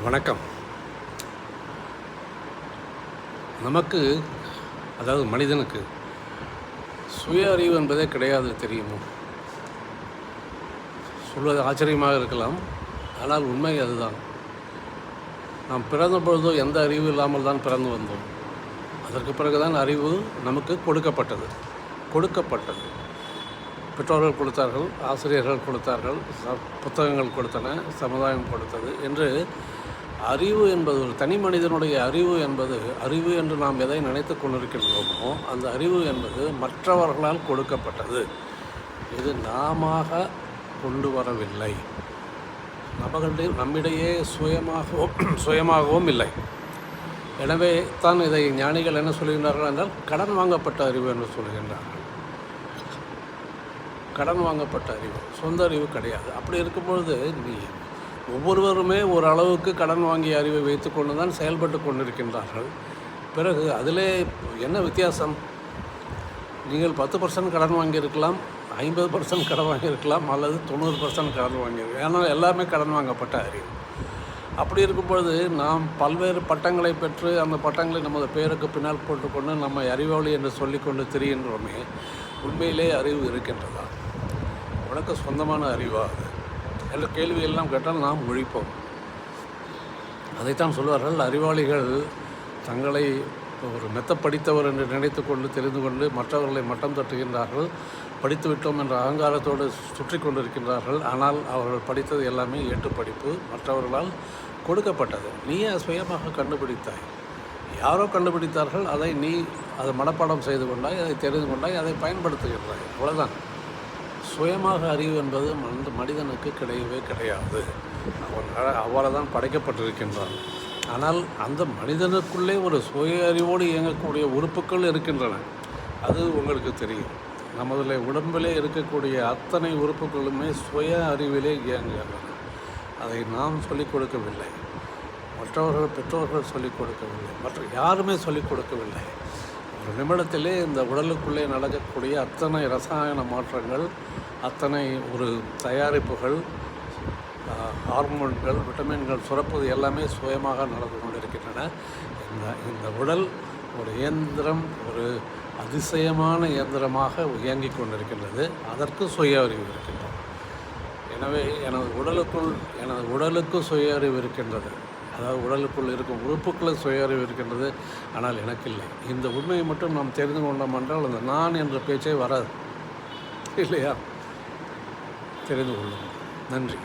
வணக்கம். நமக்கு, அதாவது மனிதனுக்கு சுய அறிவு என்பதே கிடையாது, தெரியுமோ? சொல்வது ஆச்சரியமாக இருக்கலாம், ஆனால் உண்மை அதுதான். நாம் பிறந்த பொழுதோ எந்த அறிவு இல்லாமல் தான் பிறந்து வந்தோம். அதற்கு பிறகுதான் அறிவு நமக்கு கொடுக்கப்பட்டது. பெற்றோர்கள் கொடுத்தார்கள், ஆசிரியர்கள் கொடுத்தார்கள், புத்தகங்கள் கொடுத்தன, சமுதாயம் கொடுத்தது என்று அறிவு என்பது, ஒரு தனி மனிதனுடைய அறிவு என்பது, அறிவு என்று நாம் எதை நினைத்து கொண்டிருக்கின்றோமோ அந்த அறிவு என்பது மற்றவர்களால் கொடுக்கப்பட்டது. இது நாம கொண்டு வரவில்லை. நம்மிடையே சுயமாகவும் இல்லை. எனவே தான் இதை ஞானிகள் என்ன சொல்கின்றார்கள் என்றால் கடன் வாங்கப்பட்ட அறிவு என்று சொல்கின்றார்கள். கடன் வாங்கப்பட்ட அறிவு, சொந்த அறிவு கிடையாது. அப்படி இருக்கும்பொழுது ஒவ்வொருவருமே ஒரு அளவுக்கு கடன் வாங்கிய அறிவை வைத்து கொண்டு தான் செயல்பட்டு கொண்டிருக்கின்றார்கள். பிறகு அதிலே என்ன வித்தியாசம்? நீங்கள் 10% கடன் வாங்கியிருக்கலாம், 50% கடன் வாங்கியிருக்கலாம், அல்லது 90% கடன் வாங்கியிருக்கலாம். ஏன்னா எல்லாமே கடன் வாங்கப்பட்ட அறிவு. அப்படி இருக்கும்பொழுது நாம் பல்வேறு பட்டங்களை பெற்று அந்த பட்டங்களை நமது பெயருக்கு பின்னால் போட்டுக்கொண்டு நம்ம அறிவாளி என்று சொல்லிக்கொண்டு திரிகின்றோமே, உண்மையிலே அறிவு இருக்கின்றதா? உனக்கு சொந்தமான அறிவா அது என்ற கேள்வியெல்லாம் கேட்டால் நாம் ஒழிப்போம். அதைத்தான் சொல்வார்கள், அறிவாளிகள் தங்களை ஒரு படித்தவர் என்று நினைத்து கொண்டு தெரிந்து கொண்டு மற்றவர்களை மட்டம் தட்டுகின்றார்கள். படித்து விட்டோம் என்ற அகங்காரத்தோடு சுற்றி கொண்டிருக்கின்றார்கள். ஆனால் அவர்கள் படித்தது எல்லாமே ஏட்டு படிப்பு, மற்றவர்களால் கொடுக்கப்பட்டது. நீயே சுயமாக கண்டுபிடித்தாய். யாரோ கண்டுபிடித்தார்கள், அதை மனப்பாடம் செய்து கொண்டாய், அதை தெரிந்து கொண்டாய், அதை பயன்படுத்துகின்றாய், அவ்வளோதான். சுயமாக அறிவு என்பது மனிதனுக்கு கிடையவே கிடையாது. அவன் தான் படைக்கப்பட்டிருக்கின்றான். ஆனால் அந்த மனிதனுக்குள்ளே ஒரு சுய அறிவோடு இயங்கக்கூடிய உறுப்புகள் இருக்கின்றன. அது உங்களுக்கு தெரியும். நமது உடம்பிலே இருக்கக்கூடிய அத்தனை உறுப்புகளுமே சுய அறிவிலே இயங்குகின்றன. அதை நாம் சொல்லிக் கொடுக்கவில்லை, பெற்றோர்கள் சொல்லிக் கொடுக்கவில்லை, மற்ற யாருமே சொல்லிக் கொடுக்கவில்லை. ஒரு நிமிடத்திலே இந்த உடலுக்குள்ளே நடக்கக்கூடிய அத்தனை ரசாயன மாற்றங்கள், அத்தனை ஒரு தயாரிப்புகள், ஹார்மோன்கள், விட்டமின்கள் சுரப்பது எல்லாமே சுயமாக நடந்து கொண்டிருக்கின்றன. இந்த உடல் ஒரு இயந்திரம், ஒரு அதிசயமான இயந்திரமாக இயங்கிக் கொண்டிருக்கின்றது. அதற்கு சுய அறிவு இருக்கின்றது. எனவே எனது உடலுக்கு சுய அறிவு இருக்கின்றது. அதாவது உடலுக்குள் இருக்கும் உறுப்புகளுக்கு சுய அறிவு இருக்கின்றது. ஆனால் எனக்கு இல்லை. இந்த உண்மையை மட்டும் நாம் தெரிந்து கொண்டோம் என்றால் அந்த நான் என்ற பேச்சே வராது, இல்லையா? தெரிந்து கொள்ளும். நன்றி.